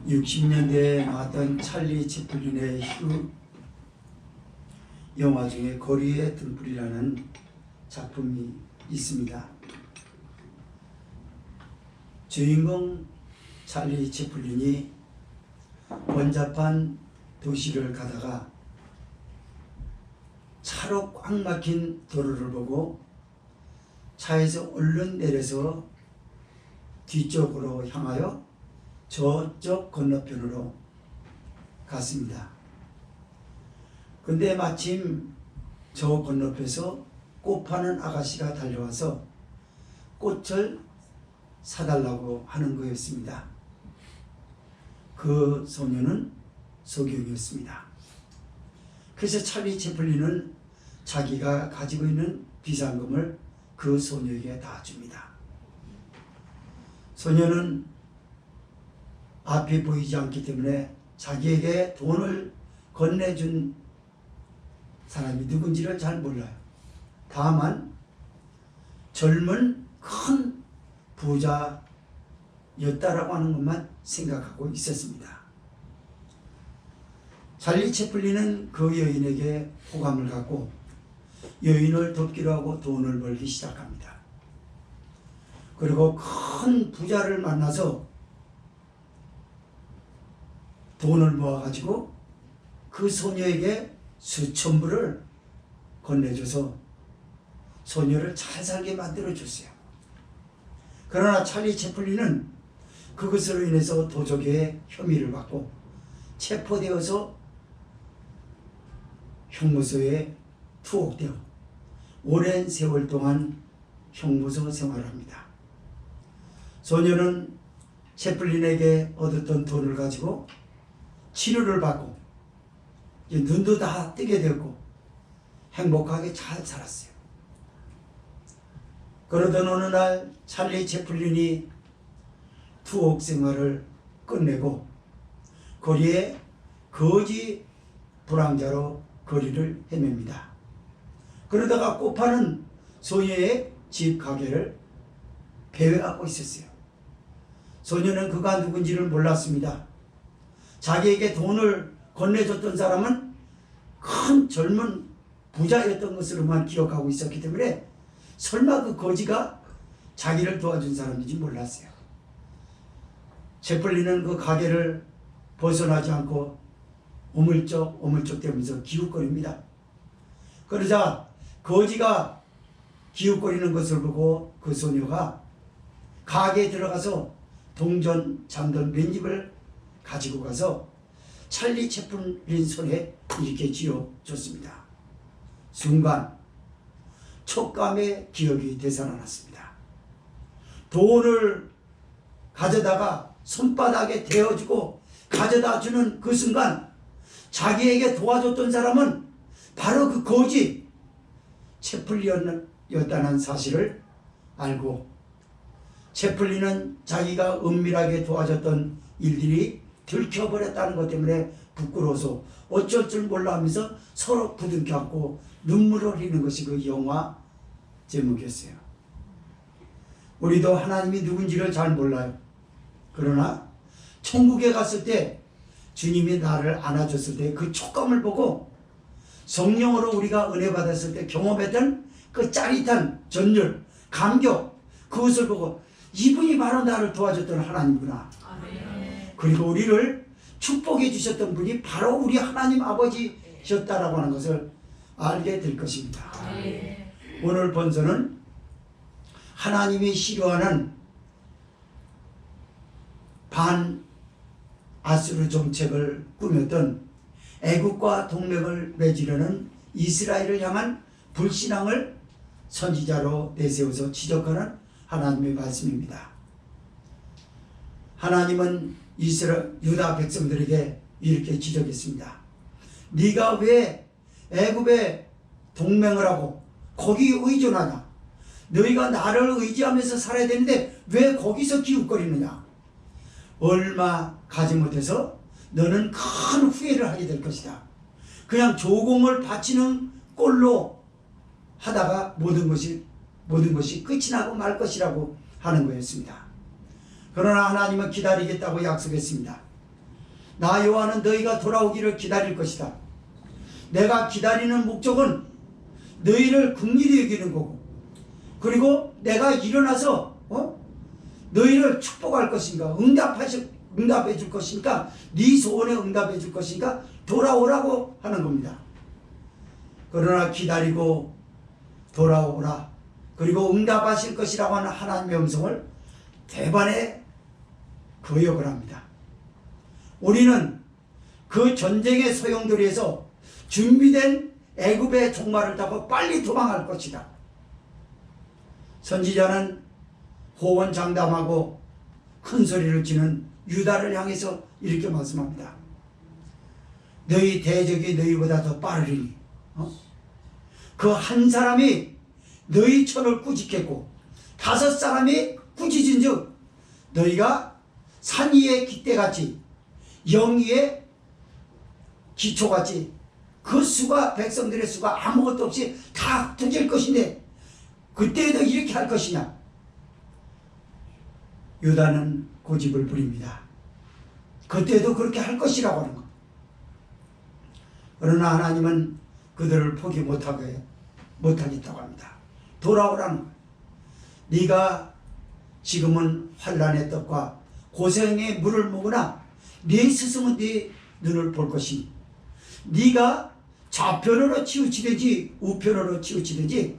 60년대에 나왔던 찰리 채플린의 희극 영화 중에 거리의 등불이라는 작품이 있습니다. 주인공 찰리 채플린이 번잡한 도시를 가다가 차로 꽉 막힌 도로를 보고 차에서 얼른 내려서 뒤쪽으로 향하여 저쪽 건너편으로 갔습니다. 근데 마침 저 건너편에서 꽃 파는 아가씨가 달려와서 꽃을 사달라고 하는 거였습니다. 그 소녀는 소경이었습니다. 그래서 찰리 채플린은 자기가 가지고 있는 비상금을 그 소녀에게 다 줍니다. 소녀는 앞이 보이지 않기 때문에 자기에게 돈을 건네준 사람이 누군지를 잘 몰라요. 다만 젊은 큰 부자였다라고 하는 것만 생각하고 있었습니다. 찰리 채플린은 그 여인에게 호감을 갖고 여인을 돕기로 하고 돈을 벌기 시작합니다. 그리고 큰 부자를 만나서 돈을 모아가지고 그 소녀에게 수천 불을 건네줘서 소녀를 잘 살게 만들어줬어요. 그러나 찰리 채플린은 그것으로 인해서 도적의 혐의를 받고 체포되어서 형무소에 투옥되어 오랜 세월 동안 형무소 생활을 합니다. 소녀는 채플린에게 얻었던 돈을 가지고 치료를 받고 눈도 다 뜨게 되었고 행복하게 잘 살았어요. 그러던 어느 날 찰리 채플린이 투옥 생활을 끝내고 거리에 거지 불황자로 거리를 헤맵니다. 그러다가 꽃 파는 소녀의 집 가게를 배회하고 있었어요. 소녀는 그가 누군지를 몰랐습니다. 자기에게 돈을 건네줬던 사람은 큰 젊은 부자였던 것으로만 기억하고 있었기 때문에 설마 그 거지가 자기를 도와준 사람인지 몰랐어요. 채플린은 그 가게를 벗어나지 않고 오물쩍 대면서 기웃거립니다. 그러자 거지가 기웃거리는 것을 보고 그 소녀가 가게에 들어가서 동전 잠든 맨집을 가지고 가서 찰리 채플린 손에 이렇게 쥐어줬습니다. 순간 촉감의 기억이 되살아났습니다. 돈을 가져다가 손바닥에 대어주고 가져다 주는 그 순간 자기에게 도와줬던 사람은 바로 그 거지 채플린이었다는 사실을 알고 채플린은 자기가 은밀하게 도와줬던 일들이 들켜버렸다는 것 때문에 부끄러워서 어쩔 줄 몰라 하면서 서로 부둥켜 안고 눈물을 흘리는 것이 그 영화 제목이었어요. 우리도 하나님이 누군지를 잘 몰라요. 그러나 천국에 갔을 때 주님이 나를 안아줬을 때 그 촉감을 보고 성령으로 우리가 은혜 받았을 때 경험했던 그 짜릿한 전율, 감격, 그것을 보고 이분이 바로 나를 도와줬던 하나님이구나. 그리고 우리를 축복해 주셨던 분이 바로 우리 하나님 아버지셨다라고 하는 것을 알게 될 것입니다. 오늘 본서는 하나님이 싫어하는 반아수르 정책을 꾸몄던 애국과 동맹을 맺으려는 이스라엘을 향한 불신앙을 선지자로 내세워서 지적하는 하나님의 말씀입니다. 하나님은 유다 백성들에게 이렇게 지적했습니다. 네가 왜 애굽에 동맹을 하고 거기에 의존하냐? 너희가 나를 의지하면서 살아야 되는데 왜 거기서 기웃거리느냐? 얼마 가지 못해서 너는 큰 후회를 하게 될 것이다. 그냥 조공을 바치는 꼴로 하다가 모든 것이 끝이 나고 말 것이라고 하는 거였습니다. 그러나 하나님은 기다리겠다고 약속했습니다. 나 여호와는 너희가 돌아오기를 기다릴 것이다. 내가 기다리는 목적은 너희를 긍휼히 여기는 거고, 그리고 내가 일어나서 너희를 축복할 것인가, 응답해 줄 것인가, 네 소원에 응답해 줄 것인가, 돌아오라고 하는 겁니다. 그러나 기다리고 돌아오라, 그리고 응답하실 것이라고 하는 하나님의 음성을 대반에 거역을 합니다. 우리는 그 전쟁의 소용돌이에서 준비된 애굽의 종말을 타고 빨리 도망할 것이다. 선지자는 호언장담하고 큰 소리를 치는 유다를 향해서 이렇게 말씀합니다. 너희 대적이 너희보다 더 빠르리니 그 한 사람이 너희 천을 꾸짖겠고 5사람이 꾸짖은 즉 너희가 산 위의 깃대같이 영 위의 기초같이 그 수가, 백성들의 수가 아무것도 없이 다 흩어질 것인데 그때에도 이렇게 할 것이냐. 유다는 고집을 부립니다. 그때도 그렇게 할 것이라고 하는 것. 그러나 하나님은 그들을 포기 못하겠다고 합니다. 돌아오라는 거예요. 네가 지금은 환난의 떡과 고생의 물을 먹으나 네 스승은 네 눈을 볼 것이니 네가 좌편으로 치우치든지 우편으로 치우치든지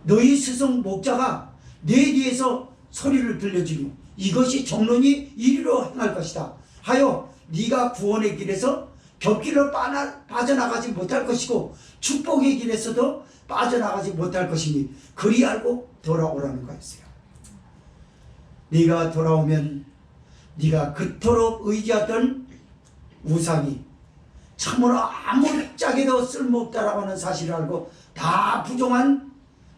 너희 스승 목자가 네 뒤에서 소리를 들려주니 이것이 정론이 이리로 행할 것이다 하여 네가 구원의 길에서 겹길로 빠져나가지 못할 것이고 축복의 길에서도 빠져나가지 못할 것이니 그리 알고 돌아오라는 거였어요. 네가 돌아오면 네가 그토록 의지하던 우상이 참으로 아무짝에도 쓸모없다라고 하는 사실을 알고 다 부정한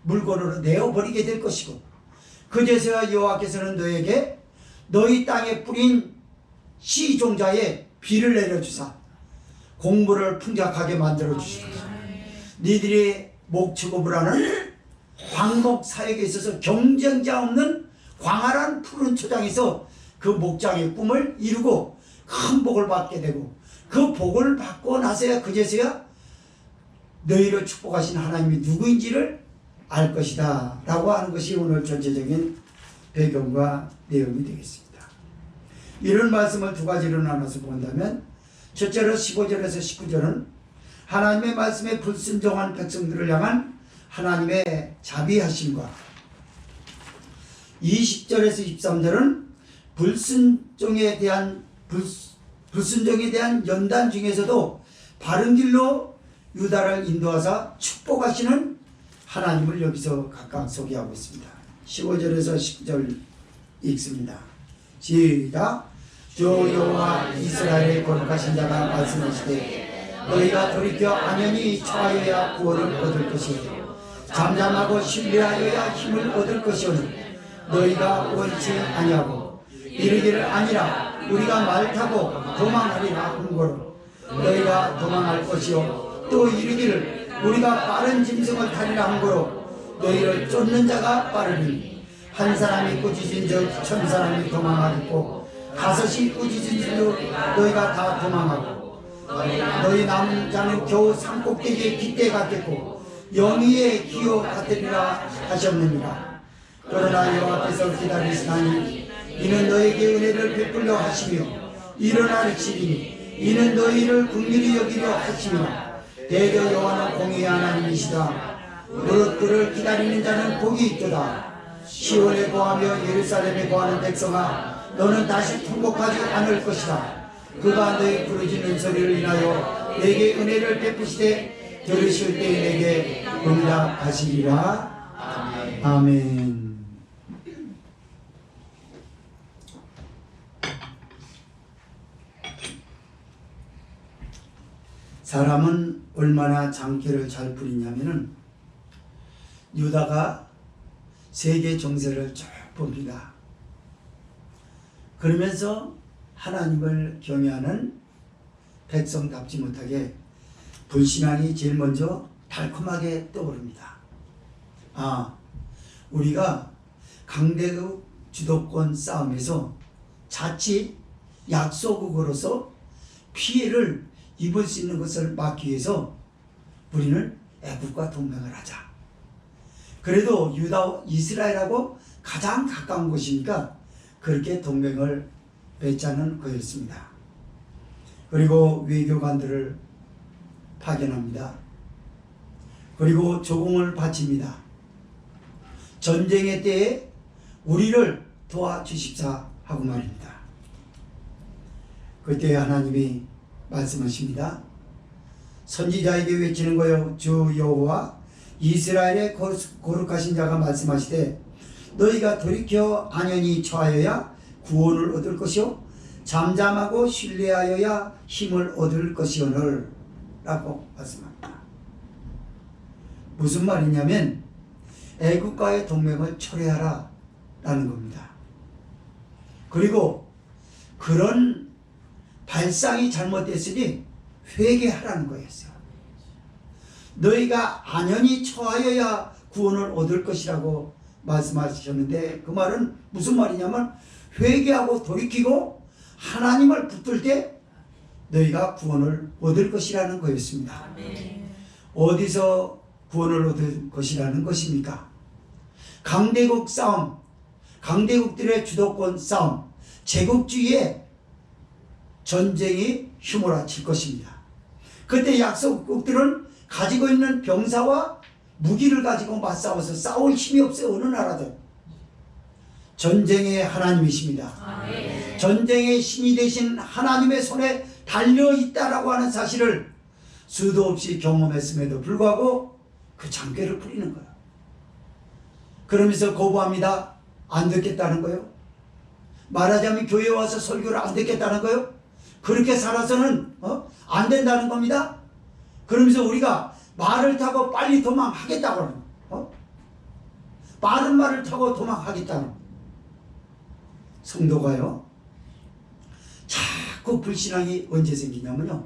물건으로 내어버리게 될 것이고 그제서야 여호와께서는 너에게 너희 땅에 뿌린 시종자의 비를 내려주사 공부를 풍작하게 만들어 주시고 니들이 목축업을 하는 광목 사역에 있어서 경쟁자 없는 광활한 푸른 초장에서 그 목장의 꿈을 이루고 큰 복을 받게 되고 그 복을 받고 나서야 그제서야 너희를 축복하신 하나님이 누구인지를 알 것이다 라고 하는 것이 오늘 전체적인 배경과 내용이 되겠습니다. 이런 말씀을 두 가지로 나눠서 본다면 첫째로 15절에서 19절은 하나님의 말씀에 불순종한 백성들을 향한 하나님의 자비하심과 20절에서 23절은 불순종에 대한 연단 중에서도 바른 길로 유다를 인도하사 축복하시는 하나님을 여기서 각각 소개하고 있습니다. 15절에서 19절 읽습니다. 시작. 주 여호와 이스라엘의 거룩하신 자가 말씀하시되 너희가 돌이켜 안연히 처하여야 구원을 얻을 것이요 잠잠하고 신뢰하여야 힘을 얻을 것이오니 너희가 원치 아니하고 이르기를 아니라 우리가 말 타고 도망하리라 한거로 너희가 도망할 것이요 또 이르기를 우리가 빠른 짐승을 타리라 한거로 너희를 쫓는 자가 빠르니 한 사람이 꾸짖은 즉 1000사람이 도망하겠고 5이 꾸짖은 즉 너희가 다 도망하고 너희 남은 자는 겨우 산꼭대기에 깃대 같겠고 영희의 기호 같으리라 하셨느니라. 그러나 여호와께서 기다리시나니 이는 너에게 은혜를 베풀려 하시며 일어나시리니 이는 너희를 긍휼히 여기려 하시며 대저 여호와는 공의의 하나님이시다. 무릇 그를 기다리는 자는 복이 있도다. 시온에 거하며 예루살렘에 거하는 백성아 너는 다시 통곡하지 않을 것이다. 그가 너희 부르짖는 소리를 인하여 내게 은혜를 베푸시되 들으실 때에 내게 응답하시리라. 아멘. 아멘. 사람은 얼마나 장기를 잘 부리냐면은 유다가 세계 정세를 쭉 봅니다. 그러면서 하나님을 경외하는 백성답지 못하게 불신앙이 제일 먼저 달콤하게 떠오릅니다. 우리가 강대국 주도권 싸움에서 자칫 약소국으로서 피해를 입을 수 있는 것을 막기 위해서 우리는 애굽과 동맹을 하자. 그래도 유다, 이스라엘하고 가장 가까운 곳이니까 그렇게 동맹을 맺자는 거였습니다. 그리고 외교관들을 파견합니다. 그리고 조공을 바칩니다. 전쟁의 때에 우리를 도와주십사 하고 말입니다. 그때 하나님이 말씀하십니다. 선지자에게 외치는 거요. 주 여호와 이스라엘의 거룩하신 자가 말씀하시되 너희가 돌이켜 안연히 처하여야 구원을 얻을 것이요 잠잠하고 신뢰하여야 힘을 얻을 것이오늘 라고 말씀합니다. 무슨 말이냐면 애국과의 동맹을 철회하라 라는 겁니다. 그리고 그런 발상이 잘못됐으니 회개하라는 거였어요. 너희가 안연히 처하여야 구원을 얻을 것이라고 말씀하셨는데 그 말은 무슨 말이냐면 회개하고 돌이키고 하나님을 붙들 때 너희가 구원을 얻을 것이라는 거였습니다. 아멘. 어디서 구원을 얻을 것이라는 것입니까? 강대국 싸움, 강대국들의 주도권 싸움, 제국주의의 전쟁이 휘몰아칠 것입니다. 그때 약소국들은 가지고 있는 병사와 무기를 가지고 맞싸워서 싸울 힘이 없어요. 어느 나라든. 전쟁의 하나님이십니다. 아멘. 전쟁의 신이 되신 하나님의 손에 달려있다라고 하는 사실을 수도 없이 경험했음에도 불구하고 그 장괴를 부리는 거예요. 그러면서 거부합니다. 안 듣겠다는 거예요. 말하자면 교회에 와서 설교를 안 듣겠다는 거예요. 그렇게 살아서는 안 된다는 겁니다. 그러면서 우리가 말을 타고 빨리 도망하겠다고 하는 거예요. 빠른 말을 타고 도망하겠다는 거예요. 성도가요, 자꾸 불신앙이 언제 생기냐면요,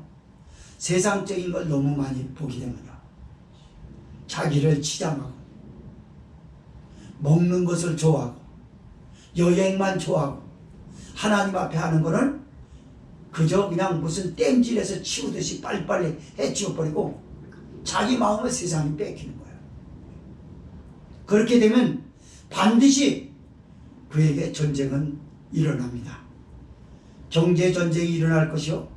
세상적인 걸 너무 많이 보게 되면요, 자기를 치장하고 먹는 것을 좋아하고 여행만 좋아하고 하나님 앞에 하는 거는 그저 그냥 무슨 땜질해서 치우듯이 빨리빨리 해치워버리고 자기 마음을 세상에 뺏기는 거예요. 그렇게 되면 반드시 그에게 전쟁은 일어납니다. 경제전쟁이 일어날 것이요,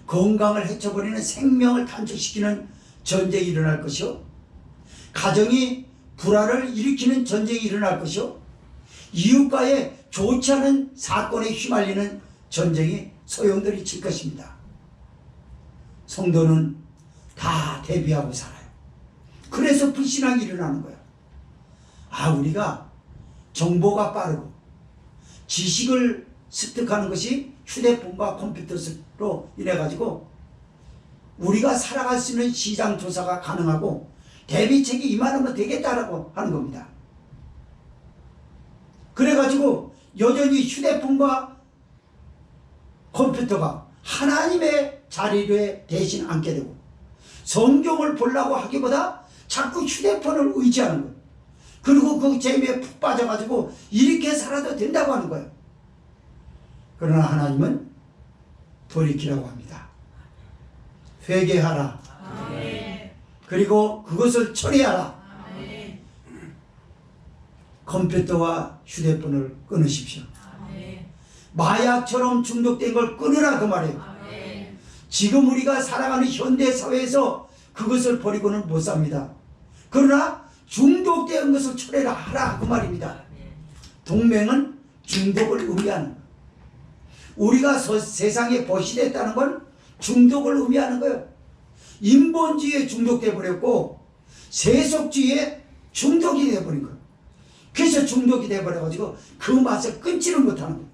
건강을 해쳐버리는 생명을 단축시키는 전쟁이 일어날 것이요, 가정이 불화를 일으키는 전쟁이 일어날 것이요, 이웃과의 좋지 않은 사건에 휘말리는 전쟁이 소용돌이 칠 것입니다. 성도는 다 대비하고 살아요. 그래서 불신앙이 일어나는 거예요. 우리가 정보가 빠르고 지식을 습득하는 것이 휴대폰과 컴퓨터로 인해 가지고 우리가 살아갈 수 있는 시장 조사가 가능하고 대비책이 이만하면 되겠다라고 하는 겁니다. 그래가지고 여전히 휴대폰과 컴퓨터가 하나님의 자리에 대신 앉게 되고 성경을 보려고 하기보다 자꾸 휴대폰을 의지하는 거예요. 그리고 그 재미에 푹 빠져가지고 이렇게 살아도 된다고 하는 거예요. 그러나 하나님은 돌이키라고 합니다. 회개하라. 아멘. 그리고 그것을 처리하라. 아멘. 컴퓨터와 휴대폰을 끊으십시오. 아멘. 마약처럼 중독된 걸 끊으라 그 말이에요. 아멘. 지금 우리가 살아가는 현대사회에서 그것을 버리고는 못 삽니다. 그러나 중독된 것을 처리하라 그 말입니다. 동맹은 중독을 의미하는 거예요. 우리가 세상에 벗이됐다는 건 중독을 의미하는 거예요. 인본주의에 중독돼 버렸고 세속주의에 중독이 돼버린 거예요. 그래서 중독이 돼버려가지고 그 맛을 끊지를 못하는 거예요.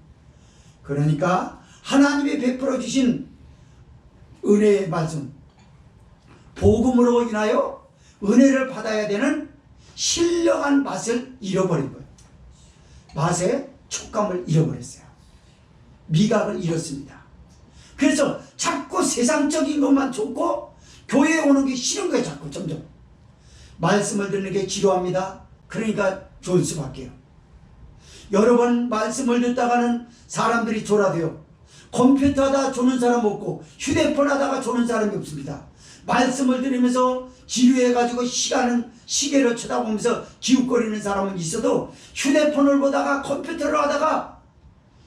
그러니까 하나님이 베풀어 주신 은혜의 말씀, 복음으로 인하여 은혜를 받아야 되는 신령한 맛을 잃어버린 거예요. 맛의 촉감을 잃어버렸어요. 미각을 잃었습니다. 그래서 자꾸 세상적인 것만 좋고 교회에 오는 게 싫은 거예요. 자꾸 점점 말씀을 듣는 게 지루합니다. 그러니까 좋을 수밖에요. 여러 번 말씀을 듣다가는 사람들이 졸아돼요. 컴퓨터 하다 조는 사람 없고 휴대폰 하다가 조는 사람이 없습니다. 말씀을 들으면서 지루해가지고 시계를 쳐다보면서 기웃거리는 사람은 있어도 휴대폰을 보다가 컴퓨터를 하다가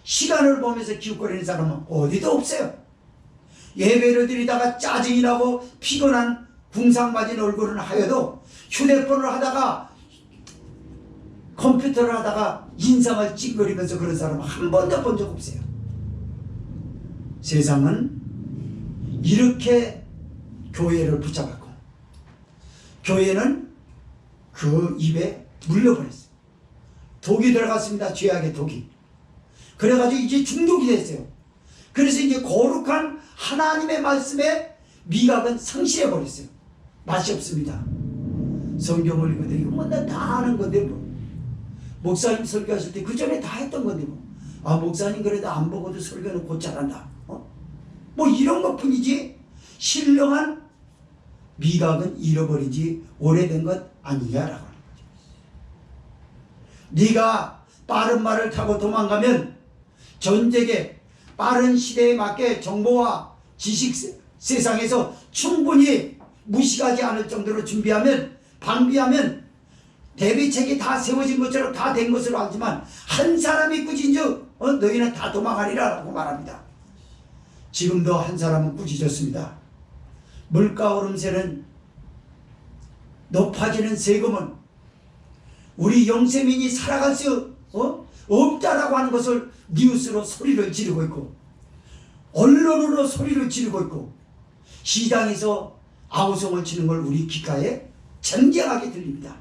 시간을 보면서 기웃거리는 사람은 어디도 없어요. 예배를 드리다가 짜증이 나고 피곤한 궁상맞은 얼굴은 하여도 휴대폰을 하다가 컴퓨터를 하다가 인상을 찡그리면서 그런 사람은 한 번도 본 적 없어요. 세상은 이렇게 교회를 붙잡았고 교회는 그 입에 물려버렸어요. 독이 들어갔습니다. 죄악의 독이. 그래가지고 이제 중독이 됐어요. 그래서 이제 거룩한 하나님의 말씀에 미각은 상실해버렸어요. 맛이 없습니다. 성경을 읽어도 이거 뭐 나 다 아는 건데 뭐. 목사님 설교하실 때 그 전에 다 했던 건데 뭐. 아 목사님 그래도 안 보고도 설교는 곧 잘한다. 뭐 이런 것뿐이지 신령한 미각은 잃어버린 지 오래된 것 아니냐라고 하는 거죠. 네가 빠른 말을 타고 도망가면 전쟁에 빠른 시대에 맞게 정보와 지식 세상에서 충분히 무식하지 않을 정도로 준비하면 방비하면 대비책이 다 세워진 것처럼 다 된 것으로 알지만 한 사람이 꾸짖은즉 너희는 다 도망가리라 라고 말합니다. 지금도 한 사람은 꾸짖었습니다. 물가 오름세는 높아지는 세금은 우리 영세민이 살아갈 수 없다라고 하는 것을 뉴스로 소리를 지르고 있고 언론으로 소리를 지르고 있고 시장에서 아우성을 치는 걸 우리 귓가에 쟁쟁하게 들립니다.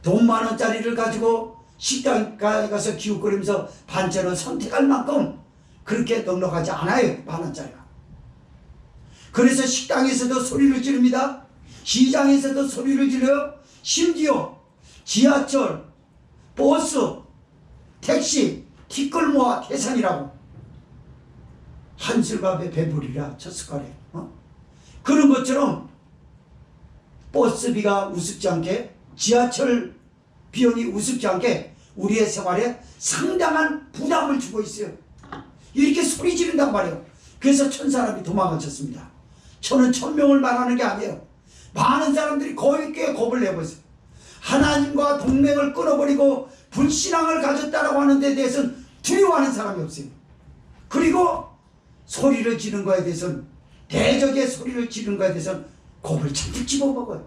돈 만원짜리를 가지고 식당에 가서 기웃거리면서 반찬을 선택할 만큼 그렇게 넉넉하지 않아요. 만원짜리가. 그래서 식당에서도 소리를 지릅니다. 시장에서도 소리를 질러요. 심지어 지하철, 버스, 택시, 티끌 모아 계산이라고 한술밥에 배부리라 쳤을거래. 그런 것처럼 버스비가 우습지 않게 지하철 비용이 우습지 않게 우리의 생활에 상당한 부담을 주고 있어요. 이렇게 소리 지른단 말이에요. 그래서 1000사람이 도망쳤습니다. 저는 1000명을 말하는 게 아니에요. 많은 사람들이 거의 꽤 겁을 내버렸어요. 하나님과 동맹을 끊어버리고 불신앙을 가졌다라고 하는 데 대해서는 두려워하는 사람이 없어요. 그리고 소리를 지르는 거에 대해서는 대적의 소리를 지르는 거에 대해서는 겁을 잔뜩 집어먹어요.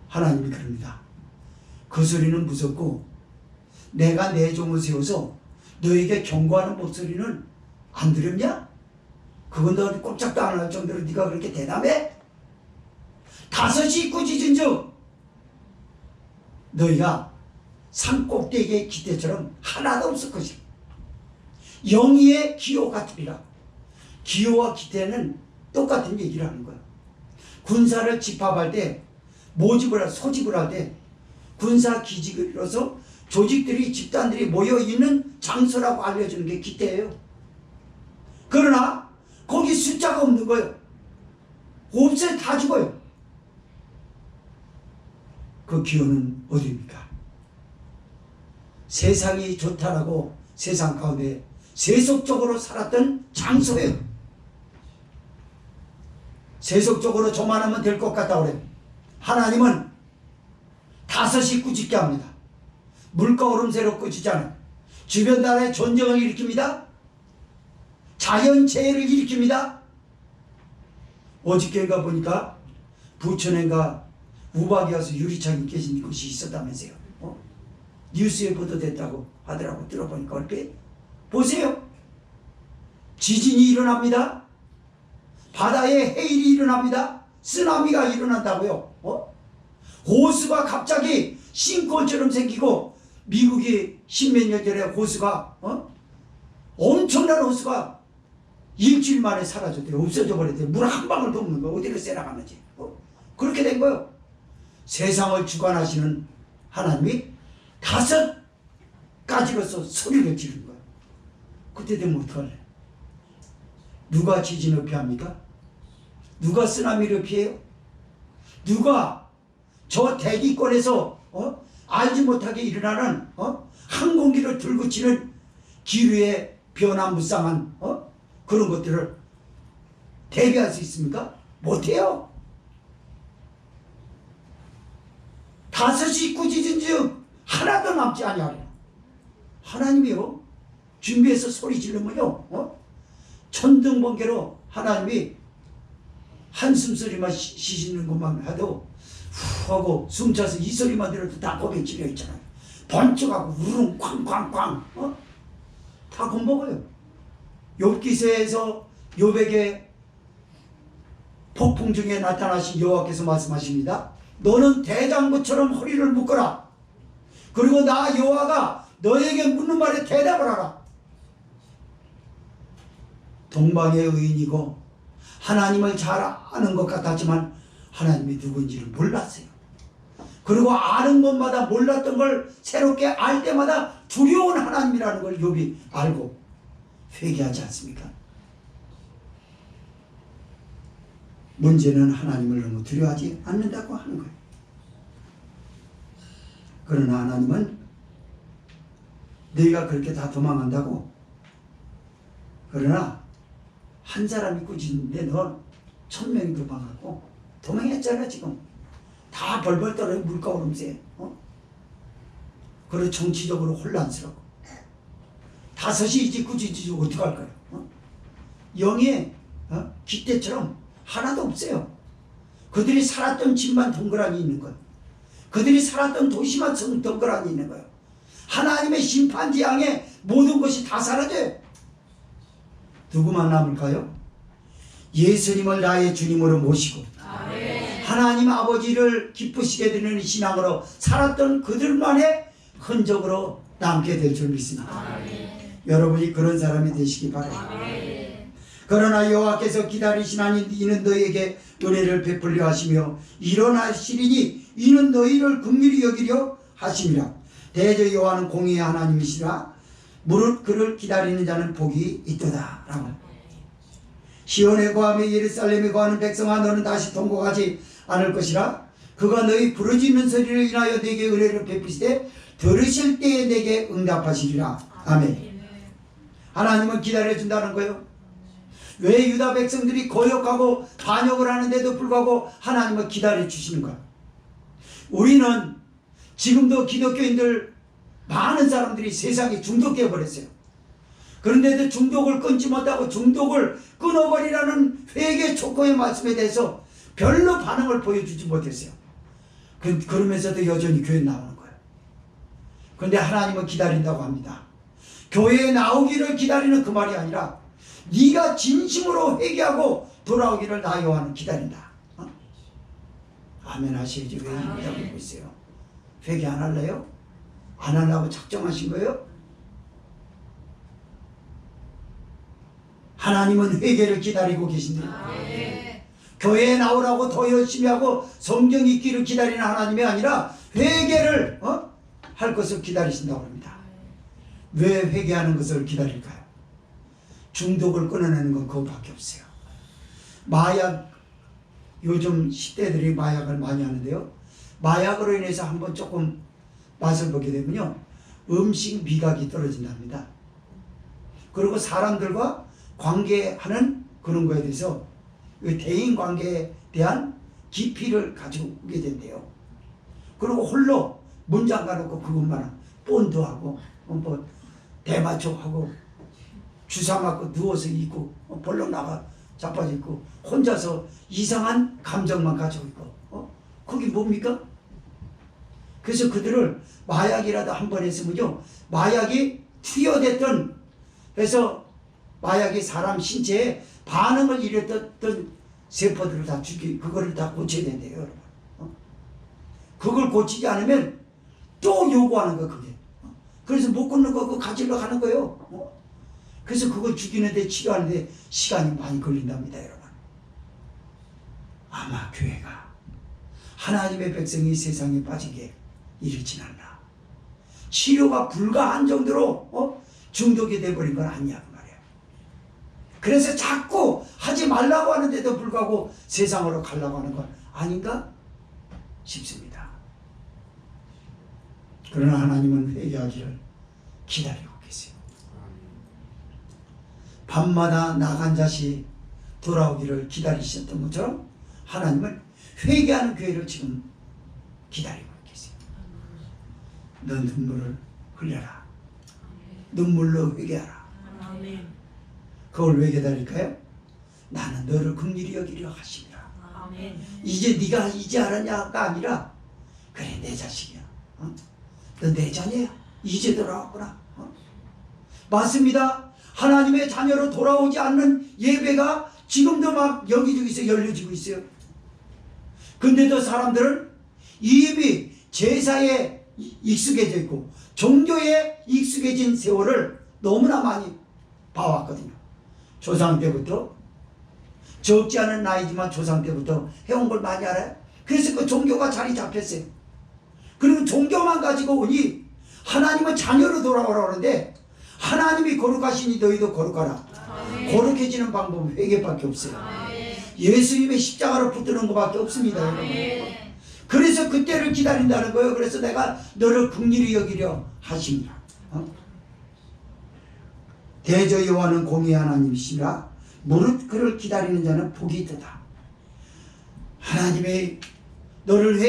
하나님이 그럽니다. 그 소리는 무섭고 내가 내 종을 세워서 너에게 경고하는 목소리는 안 들었냐? 그건 너 꼼짝도 안 할 정도로 네가 그렇게 대담해? 5시 꾸짖은즉 너희가 산꼭대기의 기대처럼 하나도 없을 것이다. 영희의 기호 같으리라. 기호와 기대는 똑같은 얘기를 하는 거야. 군사를 집합할 때 소집을 할 때 군사 기지로서 조직들이 집단들이 모여 있는 장소라고 알려주는 게 기대예요. 그러나 거기 숫자가 없는 거예요. 없어요. 다 죽어요. 그 기호는 어디입니까? 세상이 좋다라고 세상 가운데 세속적으로 살았던 장소예요. 세속적으로 저만하면 될 것 같다 그래요. 하나님은 5시 꾸짖게 합니다. 물가 오름세로 꾸짖잖아요. 주변 나라에 전쟁을 일으킵니다. 자연재해를 일으킵니다. 어저께인가 보니까 부천인가 우박이 와서 유리창이 깨진 곳이 있었다면서요. 뉴스에 보도됐다고 하더라고. 들어보니까 얼핏 보세요. 지진이 일어납니다. 바다에 해일이 일어납니다. 쓰나미가 일어난다고요. 호수가 갑자기 싱크홀처럼 생기고 미국이 10몇 년 전에 호수가 엄청난 호수가 일주일 만에 사라졌대요. 없어져 버렸대요. 물 한 방울도 없는 거예요. 어디로 새나가는지. 그렇게 된 거예요. 세상을 주관하시는 하나님이 5가지로서 소리를 지르는 거예요. 그때 되면 어떡할래? 누가 지진을 피합니까? 누가 쓰나미를 피해요? 누가 저 대기권에서 알지 못하게 일어나는 항공기를 들고 치는 기류의 변화무쌍한 그런 것들을 대비할 수 있습니까? 못해요. 5시 꾸짖은즉 하나도 남지 아니하리라. 하나님이요 준비해서 소리 지르면요 천둥번개로 하나님이 한숨소리만 쉬시는 것만 해도 후 하고 숨차서 이 소리만 들어도 다 고개 찔려 있잖아요. 번쩍하고 우릉 쾅쾅쾅 다 겁먹어요. 욥기서에서 욥에게 폭풍 중에 나타나신 여호와께서 말씀하십니다. 너는 대장부처럼 허리를 묶어라. 그리고 나 여호와가 너에게 묻는 말에 대답을 하라. 동방의 의인이고 하나님을 잘 아는 것 같았지만 하나님이 누군지를 몰랐어요. 그리고 아는 것마다 몰랐던 걸 새롭게 알 때마다 두려운 하나님이라는 걸 욥이 알고 회개하지 않습니까? 문제는 하나님을 너무 두려워하지 않는다고 하는 거예요. 그러나 하나님은 너희가 그렇게 다 도망간다고, 그러나 한 사람이 꾸짖는데 너 1000명이 도망가고 도망했잖아. 지금 다 벌벌 떨어요. 물가 오름세. 그리고 정치적으로 혼란스럽고 5시 이제 꾸짖으면 어떡할까요? 영의 깃대처럼 하나도 없어요. 그들이 살았던 집만 동그라니 있는 거예요. 그들이 살았던 도시만 동그라니 있는 거예요. 하나님의 심판지향에 모든 것이 다 사라져요. 누구만 남을까요? 예수님을 나의 주님으로 모시고 하나님 아버지를 기쁘시게 드리는 신앙으로 살았던 그들만의 흔적으로 남게 될 줄 믿습니다. 여러분이 그런 사람이 되시기 바랍니다. 그러나 여호와께서 기다리시나니 이는 너희에게 은혜를 베풀려 하시며 일어나시리니 이는 너희를 긍휼히 여기려 하심이라. 대저 여호와는 공의의 하나님이시라. 무릇 그를 기다리는 자는 복이 있도다. 라고. 시온에 거하며 예루살렘에 거하는 백성아, 너는 다시 통곡하지 않을 것이라. 그가 너희 부르짖는 소리를 인하여 내게 은혜를 베푸시되 들으실 때에 내게 응답하시리라. 아멘. 하나님은 기다려준다는 거예요. 왜 유다 백성들이 거역하고 반역을 하는데도 불구하고 하나님은 기다려주시는 거예요. 우리는 지금도 기독교인들 많은 사람들이 세상에 중독되어 버렸어요. 그런데도 중독을 끊지 못하고 중독을 끊어버리라는 회개 촉구의 말씀에 대해서 별로 반응을 보여주지 못했어요. 그러면서도 여전히 교회에 나오는 거예요. 그런데 하나님은 기다린다고 합니다. 교회에 나오기를 기다리는 그 말이 아니라 네가 진심으로 회개하고 돌아오기를 나 여호와는 기다린다. 아멘 하셔야지. 왜 입니다 보고 있어요? 회개 안 할래요? 안 하려고 작정하신 거예요? 하나님은 회개를 기다리고 계신데요. 교회에 나오라고 더 열심히 하고 성경 읽기를 기다리는 하나님이 아니라 회개를 할 것을 기다리신다고 합니다. 왜 회개하는 것을 기다릴까요? 중독을 끊어내는 건 그것밖에 없어요. 마약, 요즘 10대들이 마약을 많이 하는데요. 마약으로 인해서 한번 조금 맛을 보게 되면요, 음식 미각이 떨어진답니다. 그리고 사람들과 관계하는 그런 거에 대해서 대인 관계에 대한 깊이를 가지고 오게 된대요. 그리고 홀로 문 잠가놓고 그것만 본드하고 뭐 대마초하고 주사 맞고 누워서 있고 벌렁 나가 자빠져 있고 혼자서 이상한 감정만 가지고 있고 그게 뭡니까? 그래서 그들을 마약이라도 한 번 했으면요, 마약이 투여됐던, 그래서 마약이 사람 신체에 반응을 일으켰던 세포들을 다 그거를 다 고쳐야 된대요, 여러분. 그걸 고치지 않으면 또 요구하는 거, 그게. 그래서 못 끊는 거 그거 가지러 가는 거예요. 그래서 그걸 죽이는데, 치료하는데 시간이 많이 걸린답니다, 여러분. 아마 교회가 하나님의 백성이 세상에 빠지게 이르진 않나. 치료가 불가한 정도로 중독이 돼버린 건 아니야, 그 말이야. 그래서 자꾸 하지 말라고 하는데도 불구하고 세상으로 가려고 하는 건 아닌가 싶습니다. 그러나 하나님은 회개하기를 기다리고 계세요. 밤마다 나간 자식 돌아오기를 기다리셨던 것처럼 하나님은 회개하는 교회를 지금 기다리고 계세요. 너 눈물을 흘려라. 눈물로 회개하라. 그걸 왜 기다릴까요? 나는 너를 긍휼히 여기려 하심이라. 이제 네가 이제 알았냐가 아니라 그래 내 자식이야. 너 내 자녀야. 이제 돌아왔구나. 맞습니다. 하나님의 자녀로 돌아오지 않는 예배가 지금도 막 여기저기서 열려지고 있어요. 근데도 사람들은 이미 제사에 익숙해져 있고 종교에 익숙해진 세월을 너무나 많이 봐왔거든요. 조상 때부터, 적지 않은 나이지만 조상 때부터 해온 걸 많이 알아요. 그래서 그 종교가 자리 잡혔어요. 그리고 종교만 가지고 오니 하나님은 자녀로 돌아오라 그러는데 하나님이 거룩하시니 너희도 거룩하라. 거룩해지는 방법은 회개밖에 없어요. 예수님의 십자가로 붙드는 것밖에 없습니다. 여러분. 그래서 그때를 기다린다는 거예요. 그래서 내가 너를 긍휼히 여기려 하십니다. 대저 여호와는 공의 하나님이시라. 무릇 그를 기다리는 자는 복이 있도다. 하나님의 너를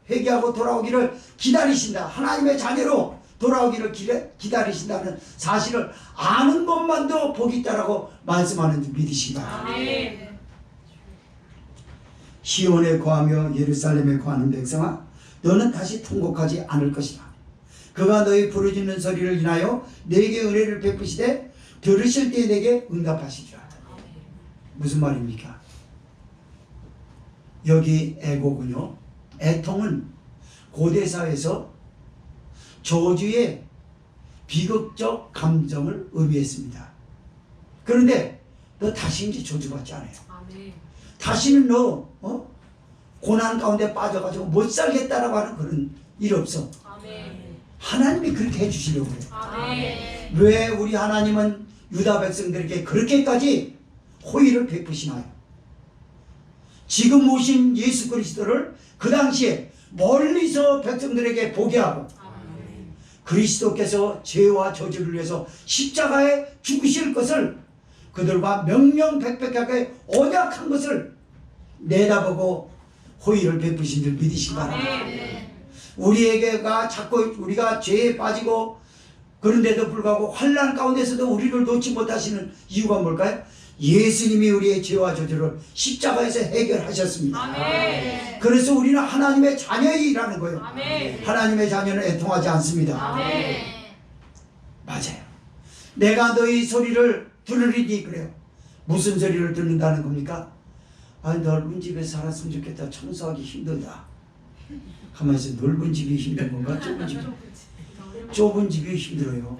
회개하고 돌아오기를 기다리신다. 하나님의 자녀로 돌아오기를 기다리신다는 사실을 아는 것만도 복이 있다라고 말씀하는 줄 믿으시기 바랍니다. 시온에 거하며 예루살렘에 거하는 백성아, 너는 다시 통곡하지 않을 것이다. 그가 너희 부르짖는 소리를 인하여 내게 은혜를 베푸시되 들으실 때 내게 응답하시리라. 무슨 말입니까? 여기 애고군요. 애통은 고대사회에서 저주의 비극적 감정을 의미했습니다. 그런데 너 다시 이제 저주받지 않아요. 다시는 너 고난 가운데 빠져가지고 못 살겠다라고 하는 그런 일 없어. 하나님이 그렇게 해주시려고 그래요. 왜 우리 하나님은 유다 백성들에게 그렇게까지 호의를 베푸시나요? 지금 오신 예수 그리스도를 그 당시에 멀리서 백성들에게 보게 하고 그리스도께서 죄와 저주를 위해서 십자가에 죽으실 것을 그들과 명명백백하게 언약한 것을 내다보고 호의를 베푸신 줄 믿으시기 바랍니다. 우리에게가 자꾸 우리가 죄에 빠지고 그런데도 불구하고 환난 가운데서도 우리를 놓지 못하시는 이유가 뭘까요? 예수님이 우리의 죄와 저주를 십자가에서 해결하셨습니다. 그래서 우리는 하나님의 자녀이라는 거예요. 하나님의 자녀는 애통하지 않습니다. 맞아요. 내가 너희 소리를 들으리니 그래요. 무슨 소리를 듣는다는 겁니까? 넓은 집에 살았으면 좋겠다. 청소하기 힘들다. 가만히 있어. 넓은 집이 힘든 건가? 좁은 집이? 좁은 집이 힘들어요.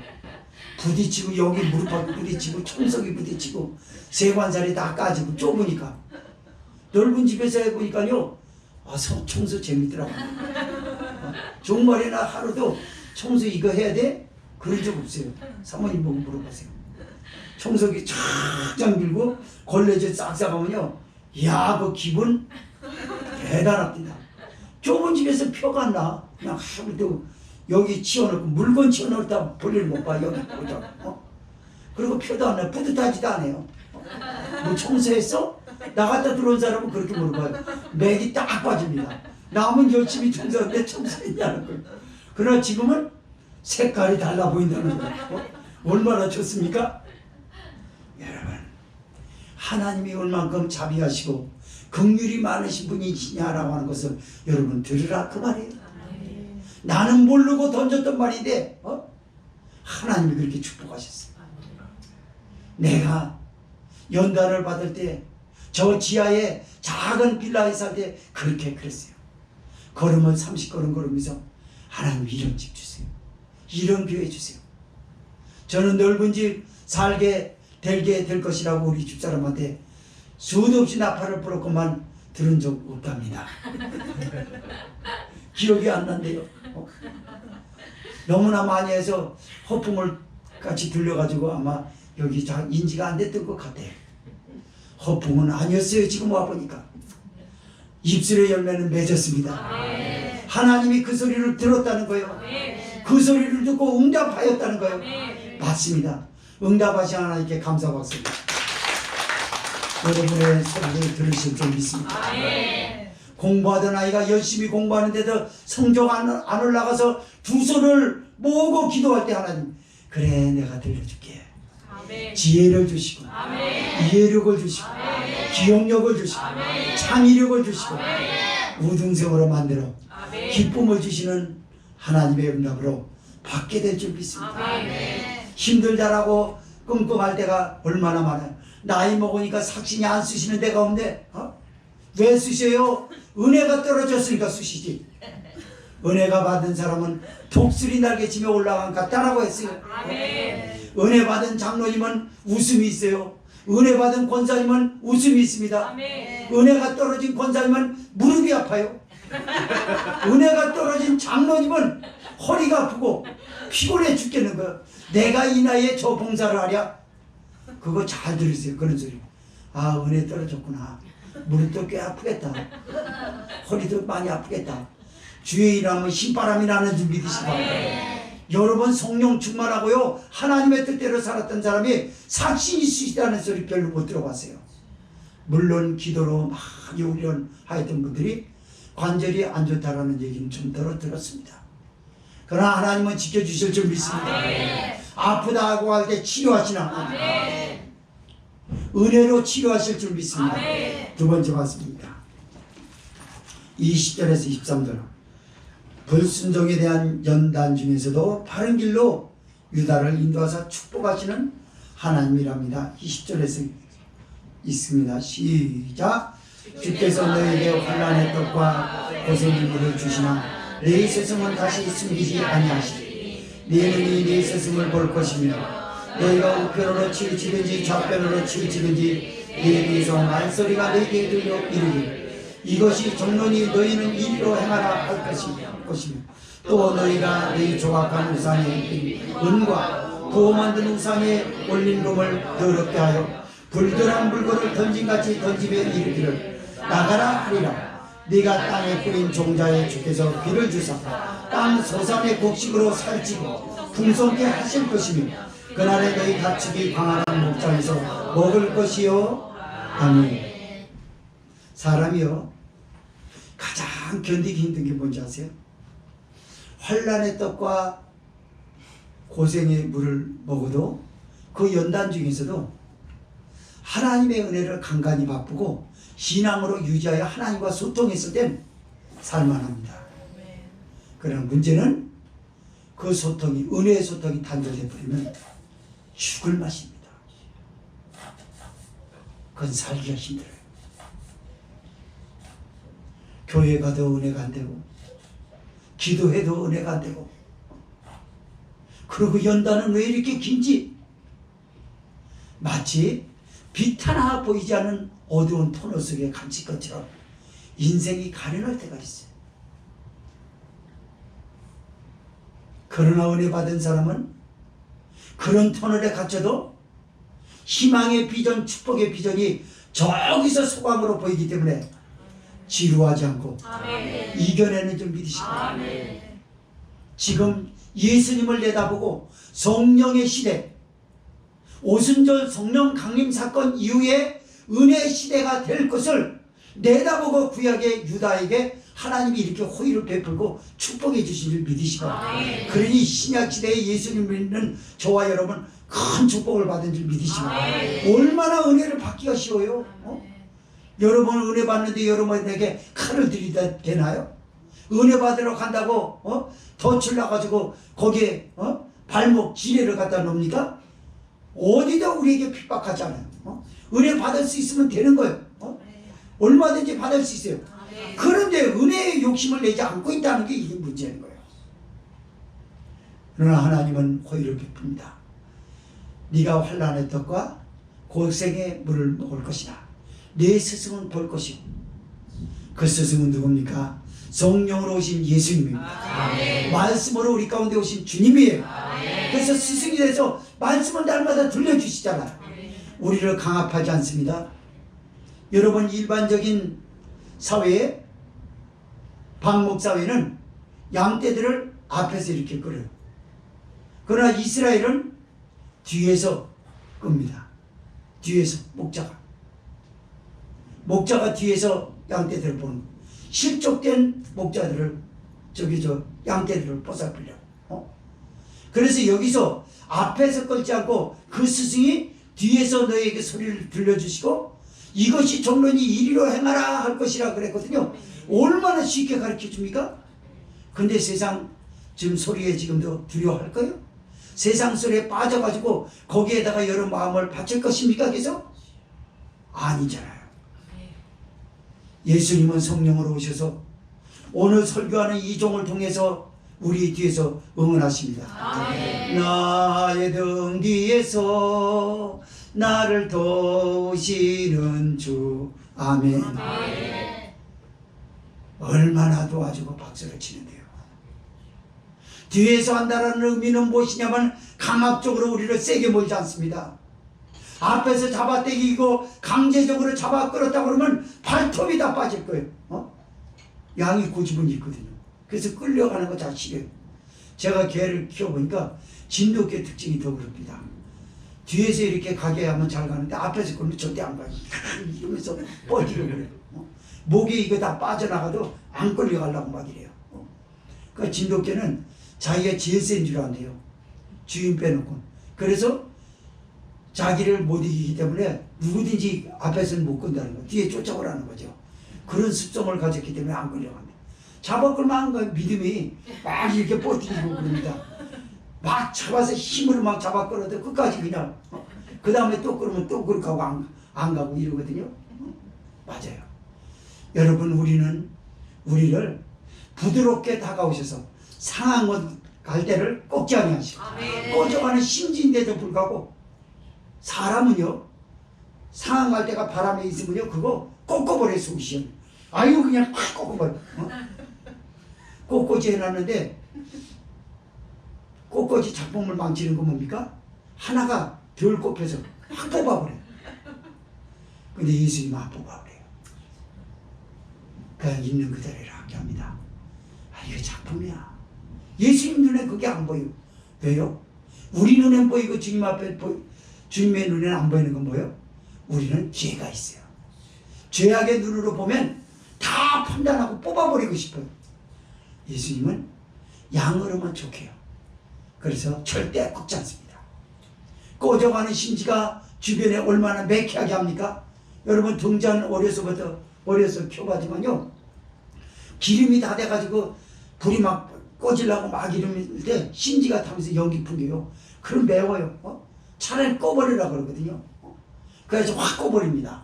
부딪히고 여기 무릎하고 부딪히고 청소기 부딪히고 세관살이 다 까지고 좁으니까. 넓은 집에서 해보니까요, 청소 재밌더라고요. 종말이나 하루도 청소 이거 해야 돼? 그런 적 없어요. 사모님 보고 물어보세요. 청소기 쫙쫙 밀고 걸레질 싹싹 하면요, 이야, 그 기분 대단합니다. 좁은 집에서 표가 안 나. 그냥 하루도 여기 치워놓고 물건 치워놓다 볼일 못 봐. 여기 보자. 그리고 표도 안 나. 뿌듯하지도 않아요. 뭐 청소했어? 나갔다 들어온 사람은 그렇게 물어봐요. 맥이 딱 빠집니다. 남은 열심히 청소하는데 청소했냐는 거예요. 그러나 지금은 색깔이 달라 보인다는 거예요. 얼마나 좋습니까? 여러분, 하나님이 얼만큼 자비하시고 긍휼이 많으신 분이시냐라고 하는 것을 여러분 들으라 그 말이에요. 나는 모르고 던졌던 말인데 하나님이 그렇게 축복하셨어요. 내가 연단을 받을 때 저 지하에 작은 빌라에 살 때 그렇게 그랬어요. 걸음을 30걸음 걸으면서 하나님 이런 집 주세요. 이런 교회 주세요. 저는 넓은 집 살게 될 것이라고 우리 집사람한테 수도 없이 나팔을 불었건만 들은 적 없답니다. 기억이 안 난대요. 너무나 많이 해서 허풍을 같이 들려가지고 아마 여기 인지가 안 됐던 것 같아요. 허풍은 아니었어요. 지금 와보니까 입술의 열매는 맺었습니다. 하나님이 그 소리를 들었다는 거예요. 그 소리를 듣고 응답하였다는 거예요. 맞습니다. 응답하신 하나님께 감사 박수입니다. 여러분의 소리를 들으실 줄 믿습니다. 공부하던 아이가 열심히 공부하는데도 성적 안 올라가서 두 손을 모으고 기도할 때 하나님, 그래 내가 들려줄게. 지혜를 주시고 이해력을 주시고 기억력을 주시고 창의력을 주시고 우등생으로 만들어 기쁨을 주시는 하나님의 응답으로 받게 될 줄 믿습니다. 힘들다라고 끙끙할 때가 얼마나 많아요. 나이 먹으니까 삭신이 안 쓰시는 데가 없는데 왜 쓰세요? 은혜가 떨어졌으니까 쓰시지. 은혜가 받은 사람은 독수리 날개치며 올라간 같다라고 했어요. 은혜 받은 장로님은 웃음이 있어요. 은혜 받은 권사님은 웃음이 있습니다. 은혜가 떨어진 권사님은 무릎이 아파요. 은혜가 떨어진 장로님은 허리가 아프고 피곤해 죽겠는 거예요. 내가 이 나이에 저 봉사를 하랴? 그거 잘 들으세요. 그런 소리. 아, 은혜 떨어졌구나. 무릎도 꽤 아프겠다. 허리도 많이 아프겠다. 주의 일하면 신바람이 나는 줄 믿으시기 바랍니다. 여러분 성령 충만하고요, 하나님의 뜻대로 살았던 사람이 삭신이 있으시다는 소리 별로 못 들어봤어요. 물론 기도로 많이 훈련하였던 분들이 관절이 안 좋다라는 얘기는 좀 들었습니다. 그러나 하나님은 지켜주실 줄 믿습니다. 아프다고 할 때 치료하시는 하나님, 은혜로 치료하실 줄 믿습니다. 두 번째 말씀입니다. 20절에서 23절. 불순종에 대한 연단 중에서도 바른 길로 유다를 인도하사 축복하시는 하나님이랍니다. 20절에서 있습니다. 시작. 주께서 너에게 환난의 떡과 고생의 물을 주시나 내 스승은 다시 숨기지 아니하시리. 네 눈이 네 스승을 볼 것이며 너희가 우편으로 치우치든지 좌편으로 치우치든지 네 귀에서 말소리가 너희에게 들려 이르기를 이것이 정론이 너희는 이리로 행하라 할 것이며 또 너희가 너희 조각한 우상에 은과 부어 만든 우상에 올린 놈을 더럽게 하여 불결한 물건을 던진같이 던지며 이르기를 나가라 하리라. 네가 땅에 뿌린 종자에 주께서 비를 주사 땅 소산의 곡식으로 살찌고 풍성케 하실 것이며 그날에 너희 가축이 광활한 목장에서 먹을 것이요. 아멘. 사람이요 가장 견디기 힘든 게 뭔지 아세요? 환난의 떡과 고생의 물을 먹어도 그 연단 중에서도 하나님의 은혜를 간간히 바쁘고 신앙으로 유지하여 하나님과 소통했을 땐 살만합니다. 그러나 문제는 그 소통이, 은혜의 소통이 단절돼 버리면 죽을 맛입니다. 그건 살기가 힘들어요. 교회 가도 은혜가 안 되고 기도해도 은혜가 안 되고, 그리고 연단은 왜 이렇게 긴지? 마치 빛 하나 보이지 않는 어두운 터널 속에 갇힌 것처럼 인생이 가련할 때가 있어요. 그러나 은혜 받은 사람은 그런 터널에 갇혀도 희망의 비전, 축복의 비전이 저기서 소광으로 보이기 때문에 지루하지 않고 이겨내는 줄 믿으시고, 지금 예수님을 내다보고 성령의 시대, 오순절 성령 강림 사건 이후에 은혜의 시대가 될 것을 내다보고 구약의 유다에게 하나님이 이렇게 호의를 베풀고 축복해 주신 줄 믿으시고, 그러니 신약 시대에 예수님을 믿는 저와 여러분 큰 축복을 받은 줄 믿으시고, 얼마나 은혜를 받기가 쉬워요. 여러분 은혜 받는데 여러분에게 칼을 들이다 되나요? 은혜 받으러 간다고 덫을 놔가지고 거기에 발목 지뢰를 갖다 놓습니까? 어디도 우리에게 핍박하지 않아요. 은혜 받을 수 있으면 되는 거예요. 얼마든지 받을 수 있어요. 그런데 은혜의 욕심을 내지 않고 있다는 게 이게 문제인 거예요. 그러나 하나님은 호의를 베풉니다. 네가 환난의 떡과 고생의 물을 먹을 것이다. 내 스승은 볼 것이고, 그 스승은 누굽니까? 성령으로 오신 예수님입니다. 말씀으로 우리 가운데 오신 주님이에요. 그래서 스승이 돼서 말씀을 날마다 들려주시잖아요. 우리를 강압하지 않습니다. 여러분 일반적인 사회에, 방목사회는 양떼들을 앞에서 이렇게 끌어요. 그러나 이스라엘은 뒤에서 끕니다. 뒤에서 목자가 뒤에서 양떼들을 보는 거예요. 실족된 목자들을 양떼들을 보살피려고. 그래서 여기서 앞에서 끌지 않고 그 스승이 뒤에서 너에게 소리를 들려주시고 이것이 종론이 이리로 행하라 할 것이라 그랬거든요. 얼마나 쉽게 가르쳐 줍니까? 근데 세상 지금 소리에 지금도 두려워할 거예요? 세상 소리에 빠져가지고 거기에다가 여러 마음을 바칠 것입니까? 계속? 아니잖아요. 예수님은 성령으로 오셔서 오늘 설교하는 이 종을 통해서 우리 뒤에서 응원하십니다. 아멘. 나의 등 뒤에서 나를 도우시는 주. 아멘. 아멘. 얼마나 도와주고 박수를 치는데요. 뒤에서 한다는 의미는 무엇이냐면 강압적으로 우리를 세게 몰지 않습니다. 앞에서 잡아당기고 강제적으로 잡아 끌었다 그러면 발톱이 다 빠질 거예요. 양이 고집은 있거든요. 그래서 끌려가는 거 잘 싫어요. 제가 개를 키워보니까 진돗개 특징이 더 그럽니다. 뒤에서 이렇게 가게 하면 잘 가는데 앞에서 끌면 절대 안 가요. 이러면서 뻗이려 그래요. 목에 이거 다 빠져나가도 안 끌려가려고 막 이래요. 그러니까 진돗개는 자기가 제일 센 줄 안돼요. 주인 빼놓고. 그래서 자기를 못 이기기 때문에 누구든지 앞에서는 못 건다는 거예요. 뒤에 쫓아오라는 거죠. 그런 습성을 가졌기 때문에 안 끌려갑니다. 잡아 끌면 그 믿음이 막 이렇게 뻗이고 그럽니다. 막 잡아서 힘으로 막 잡아 끌어도 끝까지 그냥 그 다음에 또 끌으면 또 그렇게 하고 안 가고 이러거든요. 맞아요. 여러분 우리를 부드럽게 다가오셔서 상한 갈대를 꺾지 아니하시고 꺼져가는 심지인데도 불구하고 사람은요 상한 갈대가 바람에 있으면요 그거 꺾어버려요. 속시요. 아유 그냥 확 꺾어버려. 꽃꽂이 해놨는데 꽃꽂이 작품을 망치는 건 뭡니까? 하나가 덜 꼽혀서 확 뽑아버려요. 근데 예수님은 안 뽑아버려요. 그냥 있는 그대로 이렇게 합니다. 아 이거 작품이야. 예수님 눈에 그게 안 보여요. 왜요? 우리 눈엔 보이고 주님 앞에 주님의 눈에는 안 보이는 건 뭐예요? 우리는 죄가 있어요. 죄악의 눈으로 보면 다 판단하고 뽑아버리고 싶어요. 예수님은 양으로만 족해요. 그래서 절대 꺾지 않습니다. 꺼져가는 심지가 주변에 얼마나 매캐하게 합니까? 여러분 등잔 어려서 켜가지고요 기름이 다 돼가지고 불이 막 꺼지려고 막 이러면 때 심지가 타면서 연기 풍겨요. 그럼 매워요. 차라리 꺼버리라 그러거든요. 그래서 확 꺼버립니다.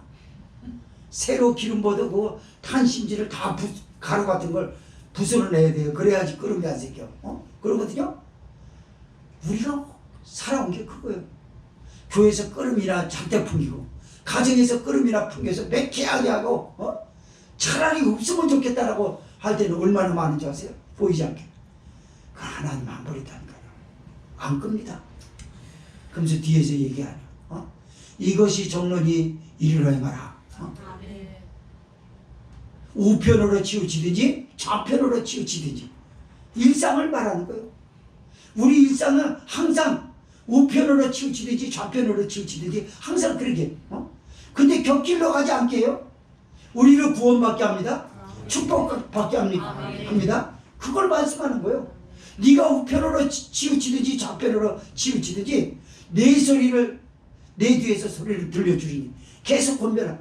새로 기름 붓고 그 탄 심지를 다 가루 같은 걸 부숴내야 돼요. 그래야지 끓음이 안 생겨. 그러거든요. 우리가 살아온 게 그거예요. 교회에서 끓음이나 잔뜩 풍기고 가정에서 끓음이나 풍겨서 매캐하게 하고 차라리 없으면 좋겠다라고 할 때는 얼마나 많은지 아세요? 보이지 않게. 그 하나님 안 버린다니까요. 안 끕니다. 그러면서 뒤에서 얘기하냐. 이것이 정론이 이리로 행하라. 우편으로 치우치든지 좌편으로 치우치든지 일상을 말하는 거예요. 우리 일상은 항상 우편으로 치우치든지 좌편으로 치우치든지 항상 그러게. 근데 곁길로 가지 않게 해요. 우리를 구원받게 합니다. 축복받게 합니다. 그걸 말씀하는 거예요. 네가 우편으로 치우치든지 좌편으로 치우치든지 내 뒤에서 소리를 들려주리니 계속 권면하.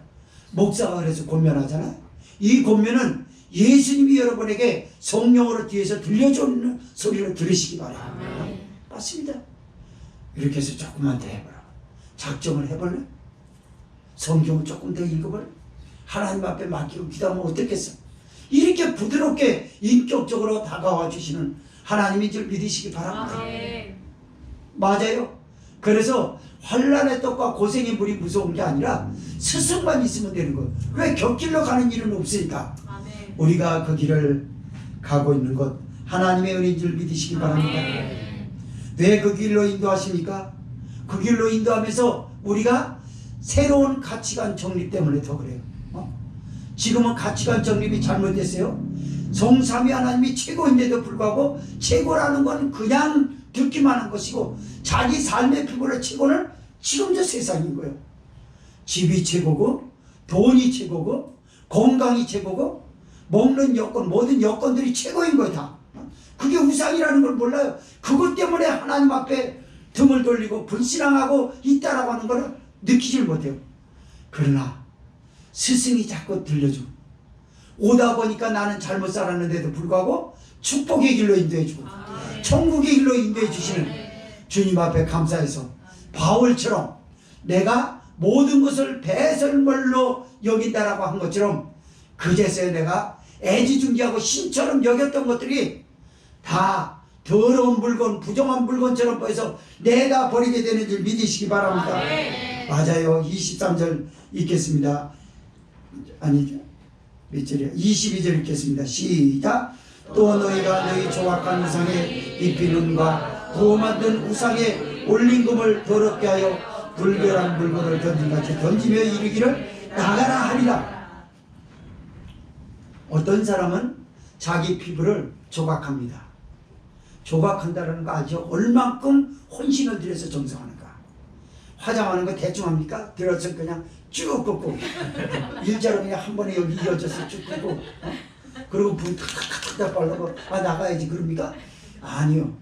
목사가 그래서 권면하잖아요. 이 권면은 예수님이 여러분에게 성령으로 뒤에서 들려주는 소리를 들으시기 바랍니다. 맞습니다. 이렇게 해서 조금만 더 해보라. 작정을 해볼래? 성경을 조금 더 읽어볼래? 하나님 앞에 맡기고 기도하면 어떻겠어? 이렇게 부드럽게 인격적으로 다가와 주시는 하나님인 줄 믿으시기 바랍니다. 맞아요. 그래서 환난의 떡과 고생의 물이 무서운 게 아니라 스승만 있으면 되는 거예요. 왜 곁길로 가는 일은 없으니까. 아멘. 우리가 그 길을 가고 있는 것 하나님의 은혜인 줄 믿으시기 바랍니다. 왜 그 길로 인도하십니까? 그 길로 인도하면서 우리가 새로운 가치관 정립 때문에 더 그래요. 지금은 가치관 정립이 잘못됐어요. 성삼위 하나님이 최고인데도 불구하고 최고라는 건 그냥 듣기만 한 것이고 자기 삶의 피부로 최고는 지금 저 세상인 거예요. 집이 최고고 돈이 최고고 건강이 최고고 먹는 여건 모든 여건들이 최고인 거예요. 다. 그게 우상이라는 걸 몰라요. 그것 때문에 하나님 앞에 등을 돌리고 불신앙하고 있다라고 하는 걸 느끼질 못해요. 그러나 스승이 자꾸 들려주고 오다 보니까 나는 잘못 살았는데도 불구하고 축복의 길로 인도해주고 천국의 길로 인도해 주시는 주님 앞에 감사해서 바울처럼 내가 모든 것을 배설물로 여긴다라고 한 것처럼 그제서야 내가 애지중지하고 신처럼 여겼던 것들이 다 더러운 물건, 부정한 물건처럼 보여서 내가 버리게 되는 줄 믿으시기 바랍니다. 맞아요. 23절 읽겠습니다. 아니죠. 몇 절이야? 22절 읽겠습니다. 시작. 또 너희가 너희 조각한 우상에 입힌 은과 부어 만든 우상에 올린 금을 더럽게 하여 불결한 물건을 던진같이 던지며 이르기를 나가라 하리라. 어떤 사람은 자기 피부를 조각합니다. 조각한다는 거 알죠? 얼만큼 혼신을 들여서 정성하는가. 화장하는 거 대충 합니까? 들어서 그냥 쭉 긋고 일자로 그냥 한 번에 여기 이어져서 쭉 긋고 그리고 불 탁탁탁탁 바르고 나가야지 그럽니까? 아니요.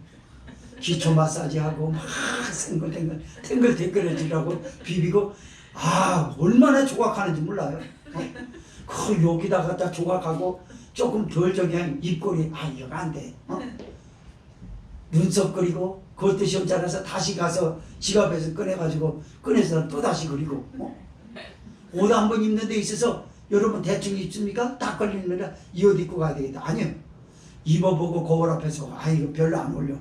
기초 마사지하고 막 탱글탱글해지라고 비비고 얼마나 조각하는지 몰라요. 그 여기다 갖다 조각하고 조금 덜 저기 한 입꼬리 이거 안 돼. 눈썹 그리고 그것도 시험잘라서 다시 가서 지갑에서 꺼내서 또 다시 그리고 옷 한 번 입는 데 있어서 여러분 대충 입습니까? 딱 걸리면 이 옷 입고 가야 되겠다. 아니요. 입어보고 거울 앞에서 이거 별로 안 어울려.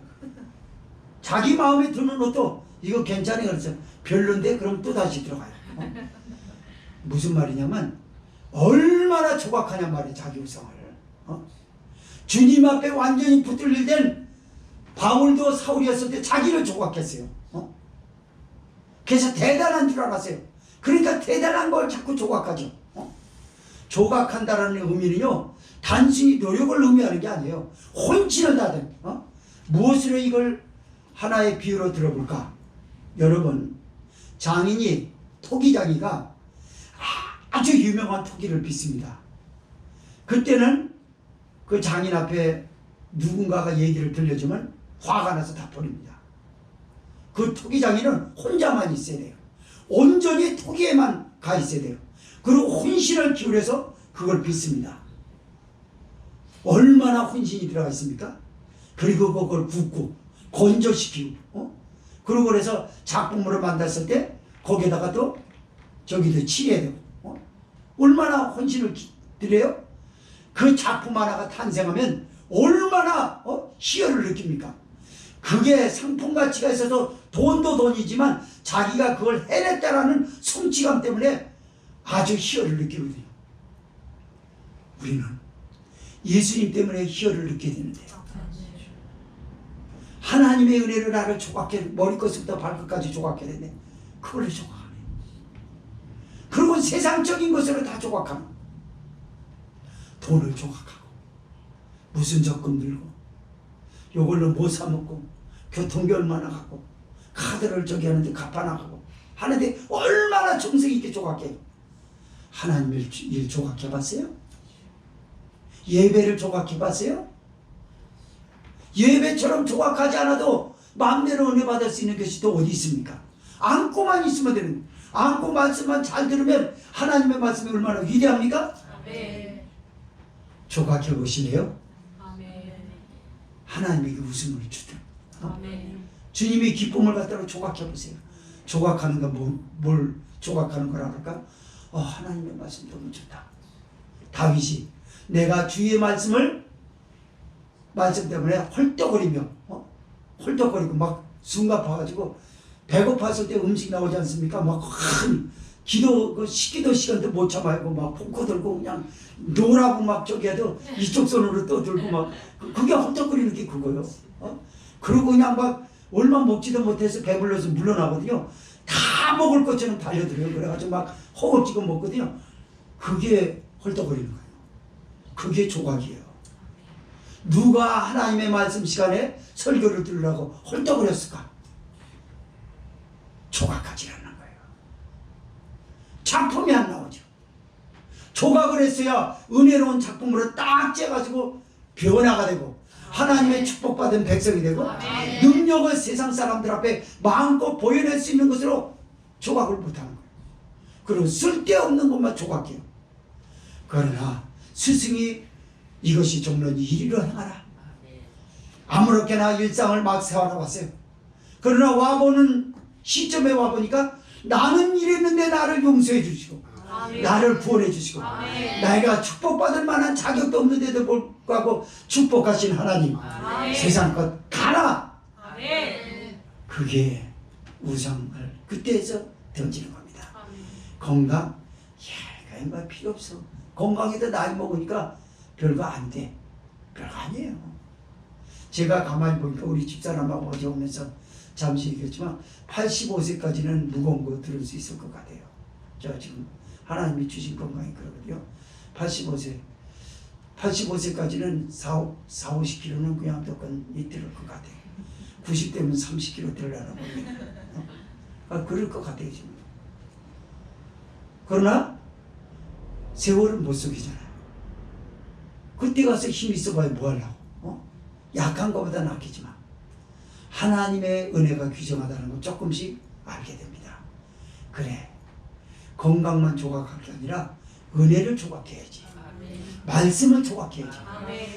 자기 마음에 드는 옷도 이거 괜찮아 그래서 별론데 그럼 또 다시 들어가요. 무슨 말이냐면 얼마나 조각하냐 말이에요. 자기 우상을. 주님 앞에 완전히 붙들릴 땐 바울도 사울이었을 때 자기를 조각했어요. 그래서 대단한 줄 알았어요. 그러니까 대단한 걸 자꾸 조각하죠. 조각한다라는 의미는요 단순히 노력을 의미하는 게 아니에요. 혼신을 다든 무엇으로 이걸 하나의 비유로 들어볼까? 여러분 장인이 토기장이가 아주 유명한 토기를 빚습니다. 그때는 그 장인 앞에 누군가가 얘기를 들려주면 화가 나서 다 버립니다. 그 토기장인은 혼자만 있어야 돼요. 온전히 토기에만 가 있어야 돼요. 그리고 혼신을 기울여서 그걸 빚습니다. 얼마나 혼신이 들어가 있습니까? 그리고 그걸 굽고 건조시키고 그리고 그래서 작품으로 만들었을 때 거기에다가 또 저기도 칠해야 되고 얼마나 혼신을 들여요? 그 작품 하나가 탄생하면 얼마나 희열을 느낍니까? 그게 상품 가치가 있어서 돈도 돈이지만 자기가 그걸 해냈다라는 성취감 때문에 아주 희열을 느끼거든요. 우리는 예수님 때문에 희열을 느끼게 되는데요. 하나님의 은혜를 나를 조각해 머리끝부터 발끝까지 조각해 되네. 그걸로 조각하네. 그리고 세상적인 것으로 다 조각하는 돈을 조각하고 무슨 적금 들고 요걸로 뭐 사먹고 교통비 얼마나 갖고 카드를 저기 하는데 갚아나가고 하는데 얼마나 정성 있게 조각해요. 하나님 일 조각해봤어요? 예배를 조각해봤어요? 예배처럼 조각하지 않아도 마음대로 은혜 받을 수 있는 것이 또 어디 있습니까? 안고만 있으면 되는, 안고 말씀만 잘 들으면 하나님의 말씀이 얼마나 위대합니까? 아멘. 조각해 보시네요. 아멘. 하나님에게 웃음을 주든 주님의 기쁨을 갖다가 조각해 보세요. 조각하는 건 뭘 조각하는 거라 그럴까? 하나님의 말씀 너무 좋다. 다윗이 내가 주의 말씀 때문에 헐떡거리며 헐떡거리고 막 숨가파가지고 배고팠을 때 음식 나오지 않습니까? 막 큰 기도 식기도 시간도 못 참아요. 막 포크 들고 그냥 노라고 막 저기 해도 이쪽 손으로 또 들고 막 그게 헐떡거리는 게 그거예요. 그리고 그냥 막 얼마 먹지도 못해서 배불러서 물러나거든요. 다 먹을 것처럼 달려들어요. 그래가지고 막 허겁지겁 먹거든요. 그게 헐떡거리는 거예요. 그게 조각이에요. 누가 하나님의 말씀 시간에 설교를 들으라고 헐떡거렸을까? 조각하지 않는 거예요. 작품이 안 나오죠. 조각을 했어야 은혜로운 작품으로 딱 째가지고 변화가 되고 하나님의 축복받은 백성이 되고 능력을 세상 사람들 앞에 마음껏 보여낼 수 있는 것으로 조각을 못하는 거예요. 그리고 쓸데없는 것만 조각해요. 그러나 스승이 이것이 종론 이리로 행하라. 아무렇게나 일상을 막 세워나왔어요. 그러나 와보는 시점에 와보니까 나는 이랬는데 나를 용서해 주시고 나를 구원해 주시고 내가 축복받을 만한 자격도 없는데도 불구하고 축복하신 하나님, 세상 것 가라. 그게 우상을 그때에서 던지는 겁니다. 건강? 뭐 필요 없어. 건강에도 나이 먹으니까 별거 안 돼. 별거 아니에요. 제가 가만히 보니까 우리 집사람하고 어제 오면서 잠시 얘기했지만 85세까지는 무거운 거 들을 수 있을 것 같아요. 저 지금 하나님이 주신 건강이 그러거든요. 85세까지는 40-50kg는 그냥 조금 들을 것 같아요. 90대면 30kg 들으려나 봅니다. 그럴 것 같아요 지금. 그러나 세월은 못 속이잖아요. 그때 가서 힘 있어봐야 뭐 하려고. 약한 것보다 낫겠지만 하나님의 은혜가 규정하다는 걸 조금씩 알게 됩니다. 그래, 건강만 조각할 게 아니라 은혜를 조각해야지. 말씀을 조각해야지.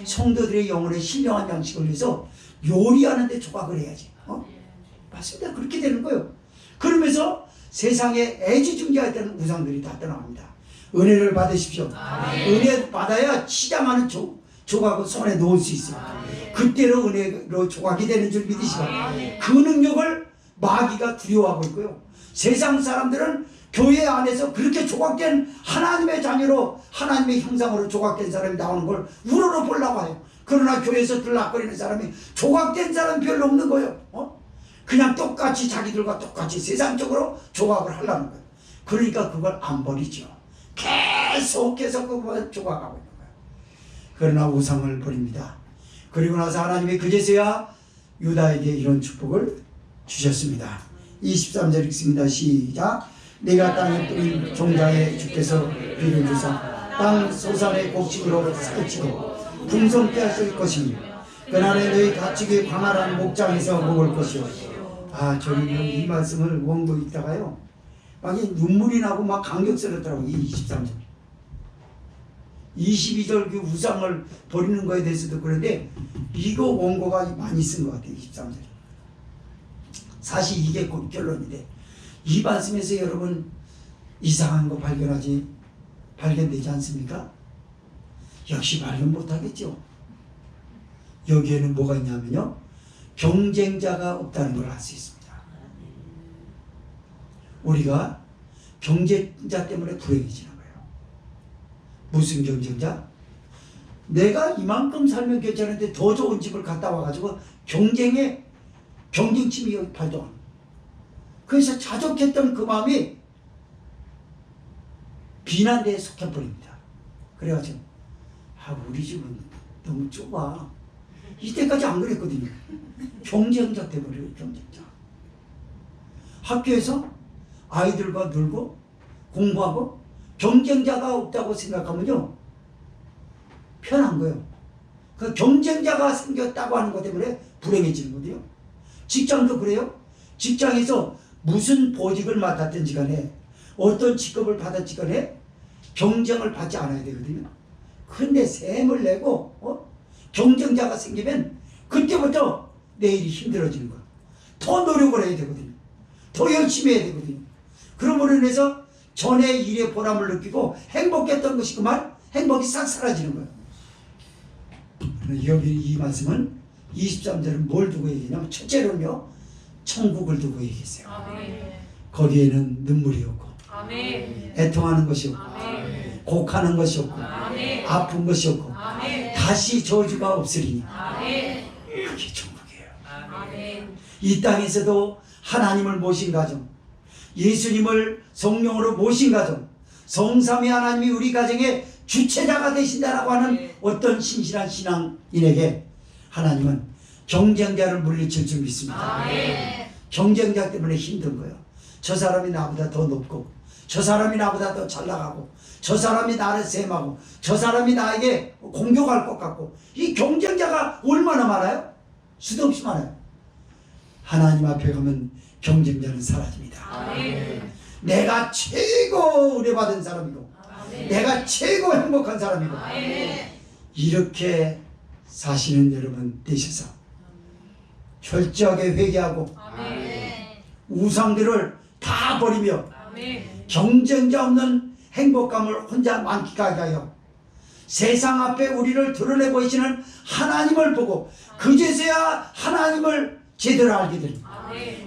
성도들의 영혼의 신령한 양식을 위해서 요리하는데 조각을 해야지. 맞습니다. 그렇게 되는 거예요. 그러면서 세상에 애지중지할 때는 우상들이 다 떠나갑니다. 은혜를 받으십시오. 은혜 받아야 치장하는 조각을 손에 놓을 수 있어요. 그때로 은혜로 조각이 되는 줄 믿으시고 그 능력을 마귀가 두려워하고 있고요. 세상 사람들은 교회 안에서 그렇게 조각된 하나님의 자녀로 하나님의 형상으로 조각된 사람이 나오는 걸 우러러보려고 해요. 그러나 교회에서 들락거리는 사람이 조각된 사람이 별로 없는 거예요. 그냥 똑같이 자기들과 똑같이 세상적으로 조각을 하려는 거예요. 그러니까 그걸 안 버리죠. 계속해서 그걸 조각하고 있는 거예요. 그러나 우상을 버립니다. 그리고 나서 하나님이 그제서야 유다에게 이런 축복을 주셨습니다. 23절 읽습니다. 시작. 내가 땅에 뿌린 종자에 주께서 비를 주사 땅 소산의 곡식으로 살찌고 풍성케 하실 것이니 그날에 너희 가축이 광활한 목장에서 먹을 것이요. 저는 이 말씀을 원고 읽다가요 막 눈물이 나고 막 감격스럽더라고요. 23절 22절 그 우상을 버리는 거에 대해서도 그런데 이거 원고가 많이 쓴 것 같아요. 23절 사실 이게 곧 결론인데 이 말씀에서 여러분 이상한 거 발견되지 않습니까? 역시 발견 못하겠죠. 여기에는 뭐가 있냐면요 경쟁자가 없다는 걸 알 수 있습니다. 우리가 경쟁자 때문에 불행해지는 거예요. 무슨 경쟁자? 내가 이만큼 살면 괜찮은데 더 좋은 집을 갔다 와가지고 경쟁심이 발동합니다. 그래서 자족했던 그 마음이 비난대에 속해버립니다. 그래가지고 우리 집은 너무 좁아. 이때까지 안 그랬거든요. 경쟁자 때문에 경쟁자. 학교에서 아이들과 놀고 공부하고 경쟁자가 없다고 생각하면요 편한 거예요. 그 경쟁자가 생겼다고 하는 것 때문에 불행해지는 거거든요. 직장도 그래요. 직장에서 무슨 보직을 맡았든지 간에 어떤 직급을 받았지 간에 경쟁을 받지 않아야 되거든요. 근데 셈을 내고 경쟁자가 생기면 그때부터 내일이 힘들어지는 거예요. 더 노력을 해야 되거든요. 더 열심히 해야 되거든요. 그러므로 인해서 전에 일의 보람을 느끼고 행복했던 것이 그만 행복이 싹 사라지는 거예요. 여기 이 말씀은 23절은 뭘 두고 얘기냐면 첫째로는요 천국을 두고 얘기했어요. 거기에는 눈물이 없고 애통하는 것이 없고 곡하는 것이 없고 아픈 것이 없고 다시 저주가 없으리니 그게 천국이에요. 이 땅에서도 하나님을 모신 가정, 예수님을 성령으로 모신 가정, 성삼위 하나님이 우리 가정에 주체자가 되신다라고 하는 어떤 신실한 신앙인에게 하나님은 경쟁자를 물리칠 줄 믿습니다. 경쟁자 때문에 힘든 거예요. 저 사람이 나보다 더 높고, 저 사람이 나보다 더 잘 나가고, 저 사람이 나를 셈하고, 저 사람이 나에게 공격할 것 같고, 이 경쟁자가 얼마나 많아요? 수도 없이 많아요. 하나님 앞에 가면 경쟁자는 사라집니다. 내가 최고 의뢰받은 사람이고, 내가 최고 행복한 사람이고, 이렇게 사시는 여러분 되셔서 철저하게 회개하고 우상들을 다 버리며 경쟁자 없는 행복감을 혼자 만끽하게 하여 세상 앞에 우리를 드러내 보이시는 하나님을 보고 그제서야 하나님을 제대로 알게 되는,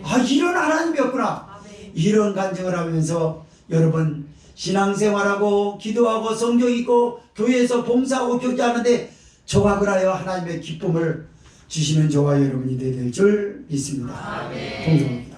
아, 이런 하나님이었구나, 이런 간증을 하면서 여러분 신앙생활하고 기도하고 성경 읽고 교회에서 봉사하고 교제하는데 조각을 하여 하나님의 기쁨을 주시는 저와 여러분이 될 줄 믿습니다. 동정합니다.